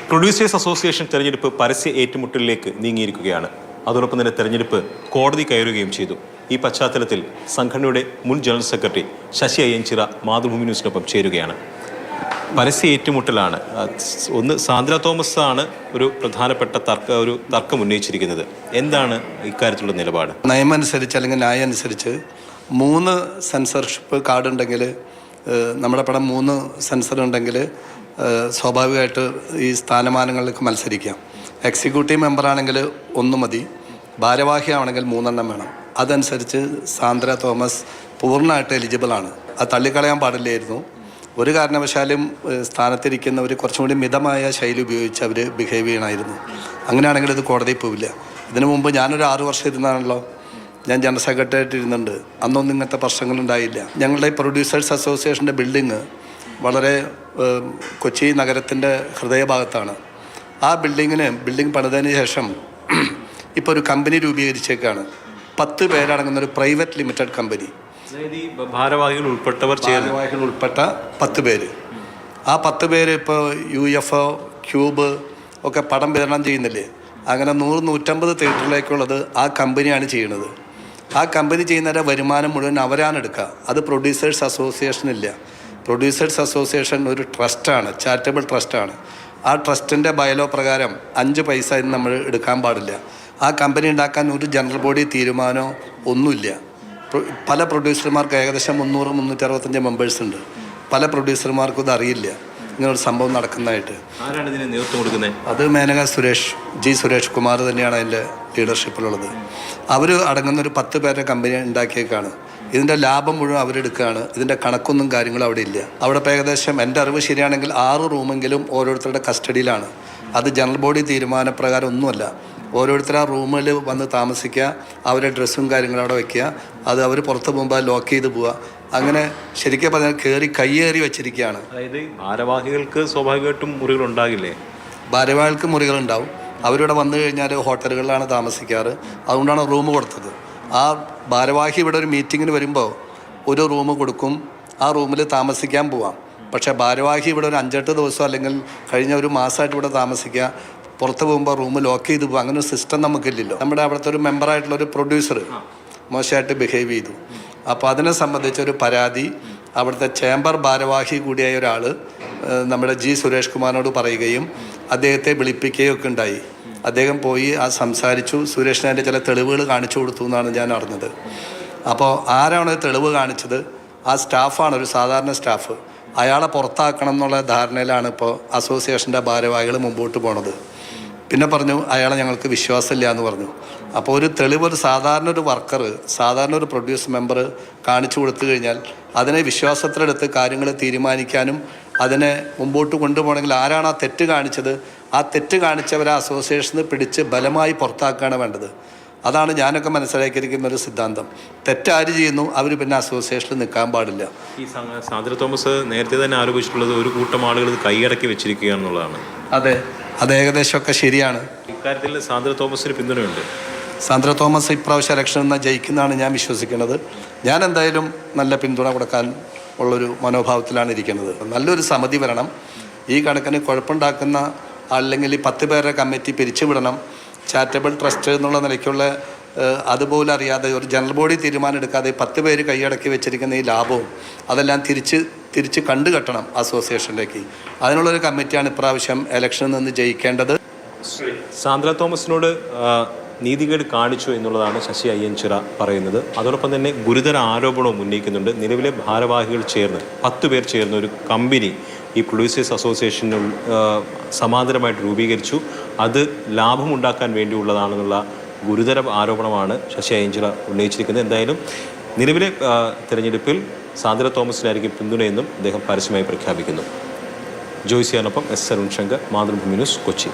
Producers association തെരഞ്ഞെടുപ്പ് പരസ്യ ഏറ്റുമുട്ടലിലേക്ക് നീങ്ങിയിരിക്കുകയാണ്. അതോടൊപ്പം തന്നെ തെരഞ്ഞെടുപ്പ് കോടതി കയറുകയും ചെയ്തു. ഈ പശ്ചാത്തലത്തിൽ സംഘടനയുടെ മുൻ ജനറൽ സെക്രട്ടറി ശശി അയ്യൻചിറ മാതൃഭൂമി ന്യൂസിനൊപ്പം ചേരുകയാണ്. പരസ്യ ഏറ്റുമുട്ടലാണ്. ഒന്ന്, സാന്ദ്ര തോമസ് ആണ് ഒരു പ്രധാനപ്പെട്ട തർക്കം ഉന്നയിച്ചിരിക്കുന്നത്. എന്താണ് ഇക്കാര്യത്തിലുള്ള നിലപാട്? നയമനുസരിച്ച് അല്ലെങ്കിൽ ന്യായം അനുസരിച്ച് 3 സെൻസർഷിപ്പ് കാർഡ് ഉണ്ടെങ്കിൽ, നമ്മുടെ പടം 3 സെൻസർ ഉണ്ടെങ്കിൽ സ്വാഭാവികമായിട്ട് ഈ സ്ഥാനമാനങ്ങളിലേക്ക് മത്സരിക്കാം. എക്സിക്യൂട്ടീവ് മെമ്പറാണെങ്കിൽ 1 മതി, ഭാരവാഹിയാണെങ്കിൽ 3 എണ്ണം വേണം. അതനുസരിച്ച് സാന്ദ്ര തോമസ് പൂർണ്ണമായിട്ട് എലിജിബിളാണ്. അത് തള്ളിക്കളയാൻ പാടില്ലായിരുന്നു. ഒരു കാരണവശാലും സ്ഥാനത്തിരിക്കുന്നവർ കുറച്ചും കൂടി മിതമായ ശൈലി ഉപയോഗിച്ച് അവർ ബിഹേവ് ചെയ്യണമായിരുന്നു. അങ്ങനെയാണെങ്കിൽ ഇത് കോടതിയിൽ പോവില്ല. ഇതിനു മുമ്പ് ഞാനൊരു 6 വർഷം ഇരുന്നാണല്ലോ, ഞാൻ ജനറൽ സെക്രട്ടറി ആയിട്ട് ഇരുന്നുണ്ട്. അന്നൊന്നും ഇങ്ങനത്തെ പ്രശ്നങ്ങളുണ്ടായില്ല. ഞങ്ങളുടെ പ്രൊഡ്യൂസേഴ്സ് അസോസിയേഷൻ്റെ ബിൽഡിങ് വളരെ കൊച്ചി നഗരത്തിൻ്റെ ഹൃദയഭാഗത്താണ്. ആ ബിൽഡിംഗ് പണിതതിന് ശേഷം ഇപ്പോൾ ഒരു കമ്പനി രൂപീകരിച്ചേക്കാണ്. 10 പേരടങ്ങുന്ന ഒരു പ്രൈവറ്റ് ലിമിറ്റഡ് കമ്പനി. ഭാരവാഹികൾ ഉൾപ്പെട്ട 10 പേര്. ആ 10 പേര് ഇപ്പോൾ UFO, ക്യൂബ് ഒക്കെ പടം വിതരണം ചെയ്യുന്നില്ലേ? അങ്ങനെ 100-150 തിയേറ്ററിലേക്കുള്ളത് ആ കമ്പനിയാണ് ചെയ്യുന്നത്. ആ കമ്പനി ചെയ്യുന്നവരുടെ വരുമാനം മുഴുവൻ അവരാണ് എടുക്കുക. അത് പ്രൊഡ്യൂസേഴ്സ് അസോസിയേഷൻ ഇല്ല. പ്രൊഡ്യൂസേഴ്സ് അസോസിയേഷൻ ഒരു ട്രസ്റ്റാണ്, ചാരിറ്റബിൾ ട്രസ്റ്റാണ്. ആ ട്രസ്റ്റിൻ്റെ ബയലോ പ്രകാരം 5 പൈസ ഇന്ന് നമ്മൾ എടുക്കാൻ പാടില്ല. ആ കമ്പനി ഉണ്ടാക്കാൻ ഒരു ജനറൽ ബോഡി തീരുമാനമോ ഒന്നുമില്ല. പല പ്രൊഡ്യൂസർമാർക്ക് ഏകദേശം 300-365 മെമ്പേഴ്സ് ഉണ്ട്. പല പ്രൊഡ്യൂസർമാർക്കും ഇത് അറിയില്ല ഇങ്ങനൊരു സംഭവം നടക്കുന്നതായിട്ട്. ആരാണ് ഇതിന് നേതൃത്വം കൊടുക്കുന്നത്? അത് മേനക സുരേഷ് കുമാർ തന്നെയാണ് അതിൻ്റെ ലീഡർഷിപ്പിലുള്ളത്. അവർ അടങ്ങുന്ന ഒരു 10 പേരുടെ കമ്പനി ഉണ്ടാക്കിയേക്കാണ്. ഇതിൻ്റെ ലാഭം മുഴുവൻ അവരെടുക്കുകയാണ്. ഇതിൻ്റെ കണക്കൊന്നും കാര്യങ്ങളും അവിടെ ഇല്ല. അവിടെ ഇപ്പോൾ ഏകദേശം എൻ്റെ അറിവ് ശരിയാണെങ്കിൽ 6 റൂമെങ്കിലും ഓരോരുത്തരുടെ കസ്റ്റഡിയിലാണ്. അത് ജനറൽ ബോഡി തീരുമാനപ്രകാരം ഒന്നുമല്ല. ഓരോരുത്തർ ആ റൂമിൽ വന്ന് താമസിക്കുക, അവരുടെ ഡ്രസ്സും കാര്യങ്ങളും അവിടെ വയ്ക്കുക, അത് അവർ പുറത്ത് പോകുമ്പോൾ ലോക്ക് ചെയ്ത് പോവുക. അങ്ങനെ ശരിക്കും പറഞ്ഞാൽ കയ്യേറി വെച്ചിരിക്കുകയാണ്. അതായത് ഭാരവാഹികൾക്ക് സ്വാഭാവികമായിട്ടും മുറികളുണ്ടാകില്ലേ? ഭാരവാഹികൾക്ക് മുറികളുണ്ടാവും. അവരിവിടെ വന്നു കഴിഞ്ഞാൽ ഹോട്ടലുകളിലാണ് താമസിക്കാറ്. അതുകൊണ്ടാണ് റൂം കൊടുത്തത്. ആ ഭാരവാഹി ഇവിടെ ഒരു മീറ്റിങ്ങിന് വരുമ്പോൾ ഒരു റൂം കൊടുക്കും, ആ റൂമിൽ താമസിക്കാൻ പോവാം. പക്ഷേ ഭാരവാഹി ഇവിടെ ഒരു 5-8 ദിവസം അല്ലെങ്കിൽ കഴിഞ്ഞ ഒരു മാസമായിട്ട് ഇവിടെ താമസിക്കുക, പുറത്ത് പോകുമ്പോൾ റൂം ലോക്ക് ചെയ്ത് പോകുക, അങ്ങനെ ഒരു സിസ്റ്റം നമുക്കില്ലല്ലോ. നമ്മുടെ അവിടുത്തെ ഒരു മെമ്പറായിട്ടുള്ളൊരു പ്രൊഡ്യൂസർ മോശമായിട്ട് ബിഹേവ് ചെയ്തു. അപ്പോൾ അതിനെ സംബന്ധിച്ചൊരു പരാതി അവിടുത്തെ ചേംബർ ഭാരവാഹി കൂടിയായ ഒരാൾ നമ്മുടെ സുരേഷ് കുമാറിനോട് പറയുകയും അദ്ദേഹത്തെ വിളിപ്പിക്കുകയും ഒക്കെ ഉണ്ടായി. അദ്ദേഹം പോയി സംസാരിച്ചു. സുരേഷിന് അതിൻ്റെ ചില തെളിവുകൾ കാണിച്ചു കൊടുത്തു എന്നാണ് ഞാൻ അറിഞ്ഞത്. അപ്പോൾ ആരാണ് തെളിവ് കാണിച്ചത്? ആ സ്റ്റാഫാണ്, ഒരു സാധാരണ സ്റ്റാഫ്. അയാളെ പുറത്താക്കണം എന്നുള്ള ധാരണയിലാണ് ഇപ്പോൾ അസോസിയേഷൻ്റെ ഭാരവാഹികൾ മുമ്പോട്ട് പോണത്. പിന്നെ പറഞ്ഞു അയാളെ ഞങ്ങൾക്ക് വിശ്വാസമില്ല എന്ന് പറഞ്ഞു. അപ്പോൾ ഒരു തെളിവ് ഒരു സാധാരണ ഒരു പ്രൊഡ്യൂസ് മെമ്പർ കാണിച്ചു കൊടുത്തു കഴിഞ്ഞാൽ അതിനെ വിശ്വാസത്തിലെടുത്ത് കാര്യങ്ങൾ തീരുമാനിക്കാനും അതിനെ മുമ്പോട്ട് കൊണ്ടുപോകണമെങ്കിൽ ആരാണ് ആ തെറ്റ് കാണിച്ചത്, ആ തെറ്റ് കാണിച്ചവരെ അസോസിയേഷന് പിടിച്ച് ബലമായി പുറത്താക്കുകയാണ് വേണ്ടത്. അതാണ് ഞാനൊക്കെ മനസ്സിലാക്കിയിരിക്കുന്ന ഒരു സിദ്ധാന്തം. തെറ്റാര് ചെയ്യുന്നു അവർ പിന്നെ അസോസിയേഷനിൽ നിൽക്കാൻ പാടില്ല. ഈ സാന്ദ്ര തോമസ് നേരത്തെ തന്നെ ആരോപിച്ചിട്ടുള്ളത് ഒരു കൂട്ടം ആളുകൾ കൈയടക്കി വെച്ചിരിക്കുകയാണെന്നുള്ളതാണ്. അതെ, അത് ഏകദേശമൊക്കെ ശരിയാണ്. ഇക്കാര്യത്തിൽ സാന്ദ്ര തോമസിന് പിന്തുണയുണ്ട്. സാന്ദ്ര തോമസ് ഇപ്രാവശ്യം ഇലക്ഷനിൽ നിന്ന് ജയിക്കുന്നതാണ് ഞാൻ വിശ്വസിക്കുന്നത്. ഞാൻ എന്തായാലും നല്ല പിന്തുണ കൊടുക്കാൻ ഉള്ളൊരു മനോഭാവത്തിലാണ് ഇരിക്കുന്നത്. നല്ലൊരു സമിതി വരണം. ഈ കണക്കിന് കുഴപ്പമുണ്ടാക്കുന്ന അല്ലെങ്കിൽ ഈ 10 പേരുടെ കമ്മിറ്റി പിരിച്ചുവിടണം. ചാരിറ്റബിൾ ട്രസ്റ്റ് എന്നുള്ള നിലയ്ക്കുള്ള അതുപോലെ അറിയാതെ ഒരു ജനറൽ ബോഡി തീരുമാനം എടുക്കാതെ 10 പേര് കൈയടക്കി വെച്ചിരിക്കുന്ന ഈ ലാഭവും അതെല്ലാം തിരിച്ച് കണ്ടുകെട്ടണം അസോസിയേഷനിലേക്ക്. അതിനുള്ളൊരു കമ്മിറ്റിയാണ് ഇപ്രാവശ്യം ഇലക്ഷനിൽ നിന്ന് ജയിക്കേണ്ടത്. സാന്ദ്ര തോമസിനോട് നീതികേട് കാണിച്ചു എന്നുള്ളതാണ് ശശി അയ്യൻചിറ പറയുന്നത്. അതോടൊപ്പം തന്നെ ഗുരുതര ആരോപണവും ഉന്നയിക്കുന്നുണ്ട്. നിലവിലെ ഭാരവാഹികൾ ചേർന്ന് 10 പേർ ചേർന്ന് ഒരു കമ്പനി ഈ പ്രൊഡ്യൂസേഴ്സ് അസോസിയേഷനിൽ സമാന്തരമായിട്ട് രൂപീകരിച്ചു. അത് ലാഭമുണ്ടാക്കാൻ വേണ്ടിയുള്ളതാണെന്നുള്ള ഗുരുതര ആരോപണമാണ് ശശി അയ്യൻചിറ ഉന്നയിച്ചിരിക്കുന്നത്. എന്തായാലും നിലവിലെ തെരഞ്ഞെടുപ്പിൽ സാന്ദ്ര തോമസിനായിരിക്കും പിന്തുണയെന്നും അദ്ദേഹം പരസ്യമായി പ്രഖ്യാപിക്കുന്നു. ജോയ്സിയാനൊപ്പം എസ് അരുൺ ശങ്കർ, മാതൃഭൂമി ന്യൂസ്, കൊച്ചി.